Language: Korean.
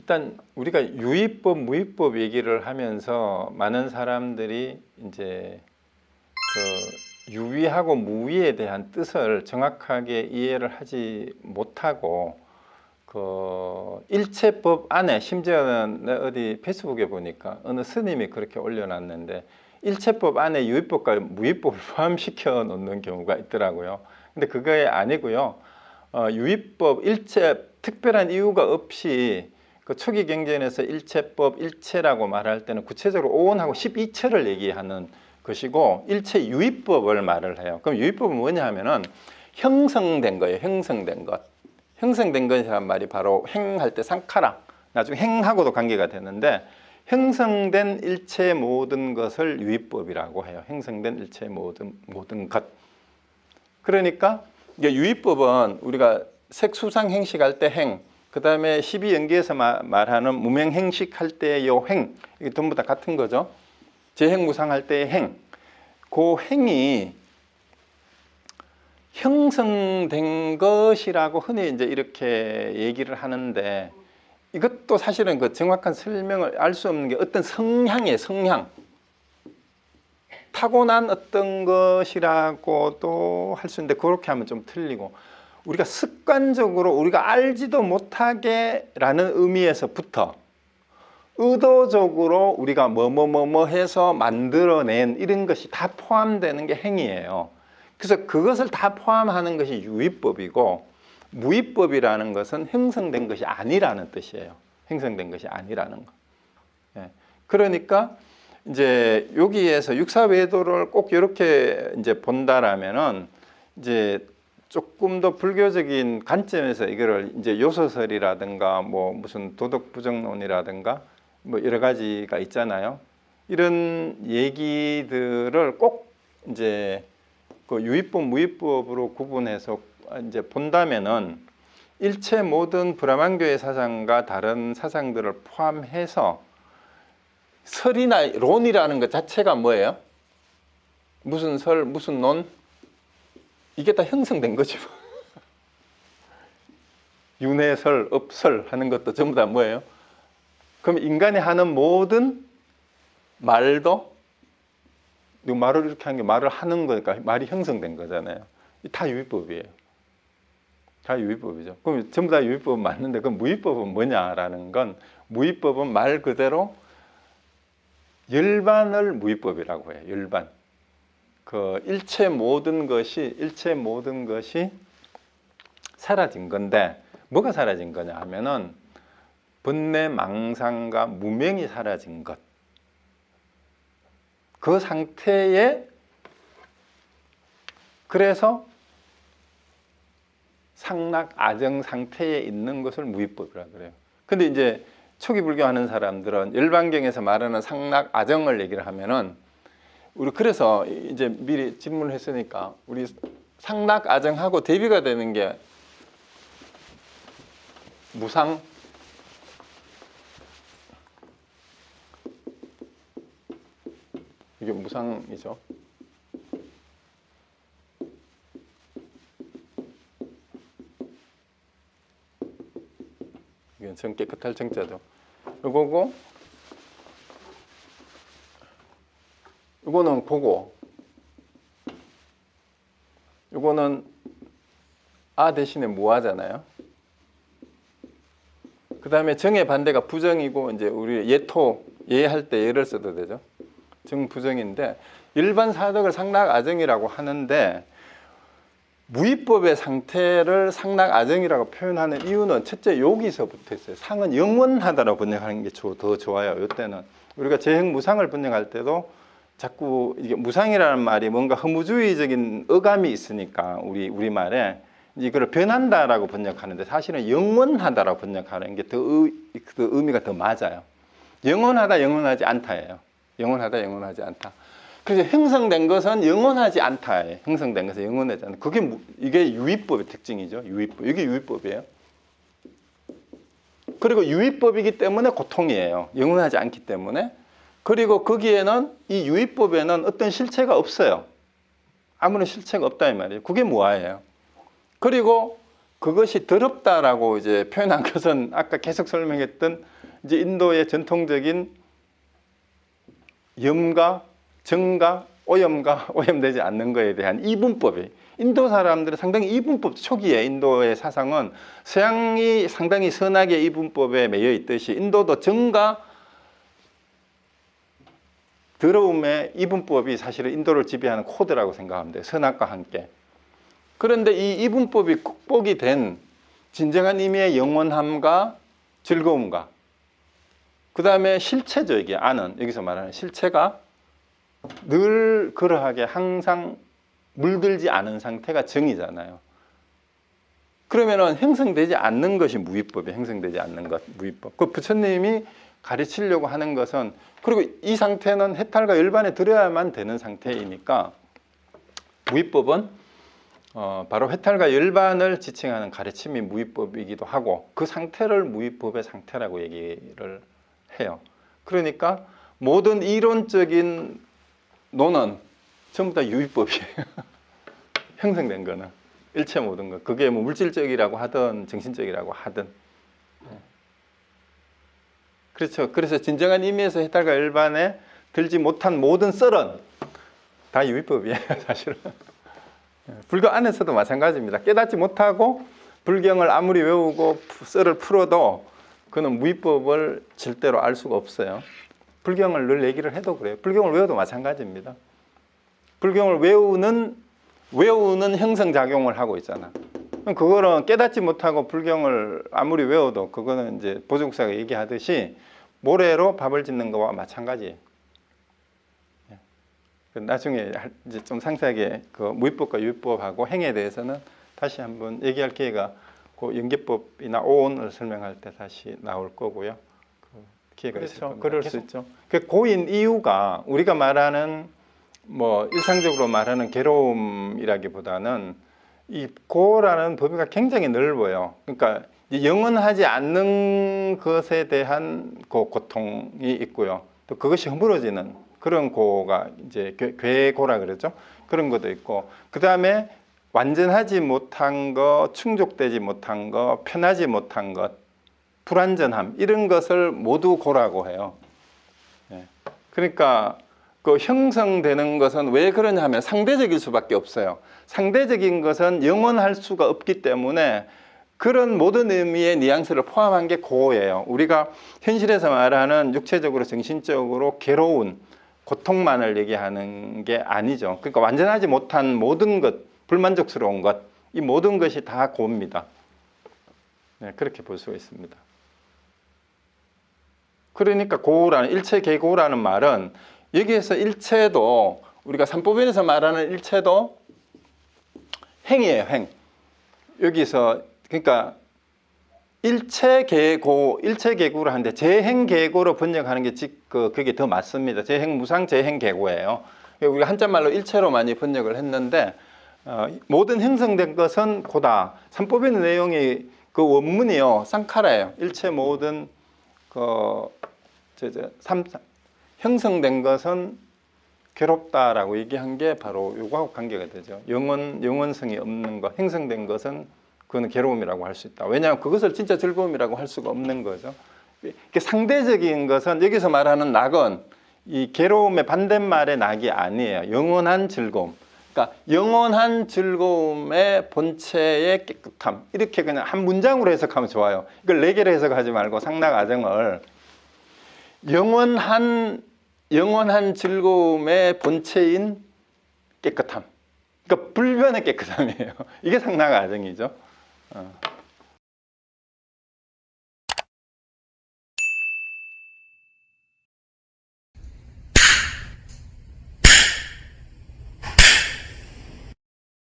일단 우리가 유의법, 무의법 얘기를 하면서 많은 사람들이 이제 그 유의하고 무의에 대한 뜻을 정확하게 이해를 하지 못하고 그 일체법 안에, 심지어는 어디 페이스북에 보니까 어느 스님이 그렇게 올려놨는데 일체법 안에 유의법과 무의법을 포함시켜 놓는 경우가 있더라고요. 근데 그게 아니고요. 유의법, 일체, 특별한 이유가 없이 그 초기 경전에서 일체법, 일체라고 말할 때는 구체적으로 오온하고 12처를 얘기하는 것이고 일체 유의법을 말을 해요. 그럼 유의법은 뭐냐 하면은 형성된 거예요. 형성된 것. 형성된 것이란 말이 바로 행할 때 상카라, 나중에 행하고도 관계가 되는데 형성된 일체 모든 것을 유의법이라고 해요. 형성된 일체 모든 것. 그러니까 이게 유의법은 우리가 색수상 행식할 때 행, 그 다음에 12연기에서 말하는 무명행식 할 때의 요 행, 이게 전부 다 같은 거죠. 재행무상할 때의 행, 그 행이 형성된 것이라고 흔히 이제 이렇게 얘기를 하는데 이것도 사실은 그 정확한 설명을 알 수 없는 게 어떤 성향이에요. 성향. 타고난 어떤 것이라고도 할 수 있는데 그렇게 하면 좀 틀리고 우리가 습관적으로 우리가 알지도 못하게 라는 의미에서부터 의도적으로 우리가 뭐뭐 해서 만들어낸 이런 것이 다 포함되는 게 행위예요. 그래서 그것을 다 포함하는 것이 유의법이고 무의법이라는 것은 형성된 것이 아니라는 뜻이에요. 형성된 것이 아니라는 거. 예. 그러니까 이제 여기에서 육사외도를 꼭 이렇게 이제 본다라면은 이제 조금 더 불교적인 관점에서 이거를 이제 요소설이라든가 뭐 무슨 도덕 부정론이라든가 뭐 여러 가지가 있잖아요. 이런 얘기들을 꼭 이제 그 유의법, 무의법으로 구분해서 이제 본다면은 일체 모든 브라만교의 사상과 다른 사상들을 포함해서 설이나 론이라는 것 자체가 뭐예요? 무슨 설, 무슨 론? 이게 다 형성된 거지. 윤회설, 업설 하는 것도 전부 다 뭐예요? 그럼 인간이 하는 모든 말도 말을 이렇게 하는 게 말을 하는 거니까 말이 형성된 거잖아요. 다 유의법이에요. 다 유의법이죠. 그럼 전부 다 유의법은 맞는데 그럼 무의법은 뭐냐라는 건 무의법은 말 그대로 열반을 무의법이라고 해요. 열반. 그 일체 모든 것이 사라진 건데 뭐가 사라진 거냐 하면은 번뇌 망상과 무명이 사라진 것. 그 상태에 그래서 상락 아정 상태에 있는 것을 무의법이라고 그래요. 근데 이제 초기 불교하는 사람들은 열반경에서 말하는 상락 아정을 얘기를 하면은 우리 그래서 이제 미리 질문을 했으니까 우리 상락 아정하고 대비가 되는 게 무상 이게 무상이죠. 이건 정 깨끗할 정자죠. 이거고 이거는 보고 이거는 아 대신에 무하잖아요. 그 다음에 정의 반대가 부정이고 이제 우리 예토 예할 때 예를 써도 되죠. 정부정인데 일반 사덕을 상락 아정이라고 하는데 무의법의 상태를 상락 아정이라고 표현하는 이유는 첫째 여기서부터 있어요. 상은 영원하다라고 번역하는 게 더 좋아요. 이때는 우리가 재행무상을 번역할 때도 자꾸 이게 무상이라는 말이 뭔가 허무주의적인 어감이 있으니까 우리말에 이걸 변한다라고 번역하는데 사실은 영원하다라고 번역하는 게 더 의미가 더 맞아요. 영원하다, 영원하지 않다예요. 영원하다, 영원하지 않다. 그래서 형성된 것은 영원하지 않다예요. 형성된 것은 영원하지 않다. 이게 유의법의 특징이죠. 유의법. 이게 유의법이에요. 그리고 유의법이기 때문에 고통이에요. 영원하지 않기 때문에. 그리고 거기에는 이 유의법에는 어떤 실체가 없어요. 아무런 실체가 없다 이 말이에요. 그게 무아예요. 그리고 그것이 더럽다라고 이제 표현한 것은 아까 계속 설명했던 이제 인도의 전통적인 염가, 정가, 오염가, 오염되지 않는 것에 대한 이분법이, 인도 사람들은 상당히 이분법 초기에 인도의 사상은 서양이 상당히 선하게 이분법에 매여 있듯이 인도도 정가, 더러움의 이분법이 사실은 인도를 지배하는 코드라고 생각하면 돼요. 선악과 함께. 그런데 이 이분법이 극복이 된 진정한 의미의 영원함과 즐거움과 그 다음에 실체죠. 이게 아는, 여기서 말하는 실체가 늘 그러하게 항상 물들지 않은 상태가 정이잖아요. 그러면은 형성되지 않는 것이 무위법이에요. 형성되지 않는 것, 무위법. 그 부처님이 가르치려고 하는 것은, 그리고 이 상태는 해탈과 열반에 들어야만 되는 상태이니까 무위법은 바로 해탈과 열반을 지칭하는 가르침이 무위법이기도 하고 그 상태를 무위법의 상태라고 얘기를 해요. 그러니까 모든 이론적인 논은 전부 다 유위법이에요. 형성된 거는 일체 모든 것. 그게 뭐 물질적이라고 하든 정신적이라고 하든. 그렇죠. 그래서 진정한 의미에서 해탈과 열반에 들지 못한 모든 썰은 다 유위법이에요, 사실은. 불교 안에서도 마찬가지입니다. 깨닫지 못하고 불경을 아무리 외우고 썰을 풀어도 그는 무위법을 절대로 알 수가 없어요. 불경을 늘 얘기를 해도 그래요. 불경을 외워도 마찬가지입니다. 불경을 외우는 형성작용을 하고 있잖아. 그거는 깨닫지 못하고 불경을 아무리 외워도 그거는 이제 보종사가 얘기하듯이 모래로 밥을 짓는 거와 마찬가지예요. 나중에 이제 좀 상세하게 그 무위법과 유위법하고 행에 대해서는 다시 한번 얘기할 기회가 그 연계법이나 오온을 설명할 때 다시 나올 거고요. 그 기회가 있을 겁니다. 그럴 수 있죠. 그 고인 이유가 우리가 말하는 뭐 일상적으로 말하는 괴로움이라기보다는 이 고라는 범위가 굉장히 넓어요. 그러니까 영원하지 않는 것에 대한 그 고통이 있고요. 또 그것이 허물어지는 그런 고가 이제 괴고라 그러죠. 그런 것도 있고, 그 다음에 완전하지 못한 것, 충족되지 못한 것, 편하지 못한 것, 불완전함, 이런 것을 모두 고라고 해요. 그러니까 그 형성되는 것은 왜 그러냐 하면 상대적일 수밖에 없어요. 상대적인 것은 영원할 수가 없기 때문에 그런 모든 의미의 뉘앙스를 포함한 게 고예요. 우리가 현실에서 말하는 육체적으로 정신적으로 괴로운 고통만을 얘기하는 게 아니죠. 그러니까 완전하지 못한 모든 것, 불만족스러운 것, 이 모든 것이 다 고입니다. 네, 그렇게 볼 수가 있습니다. 그러니까 고라는 일체 계고라는 말은 여기에서 일체도 우리가 삼법인에서 말하는 일체도 행이에요. 행. 여기서 그러니까 일체계고를 하는데 재행계고로 번역하는 게 그게 더 맞습니다. 재행무상, 재행계고예요. 우리가 한자말로 일체로 많이 번역을 했는데 모든 형성된 것은 고다. 삼법인의 내용이 그 원문이요, 쌍카라예요. 일체 모든 형성된 것은 괴롭다라고 얘기한 게 바로 요거하고 관계가 되죠. 영원성이 없는 것, 형성된 것은 그거는 괴로움이라고 할 수 있다. 왜냐하면 그것을 진짜 즐거움이라고 할 수가 없는 거죠. 상대적인 것은 여기서 말하는 낙은 이 괴로움의 반대말의 낙이 아니에요. 영원한 즐거움. 그러니까 영원한 즐거움의 본체의 깨끗함. 이렇게 그냥 한 문장으로 해석하면 좋아요. 이걸 네 개로 해석하지 말고 상락 아정을 영원한 즐거움의 본체인 깨끗함. 그러니까 불변의 깨끗함이에요. 이게 상락 아정이죠.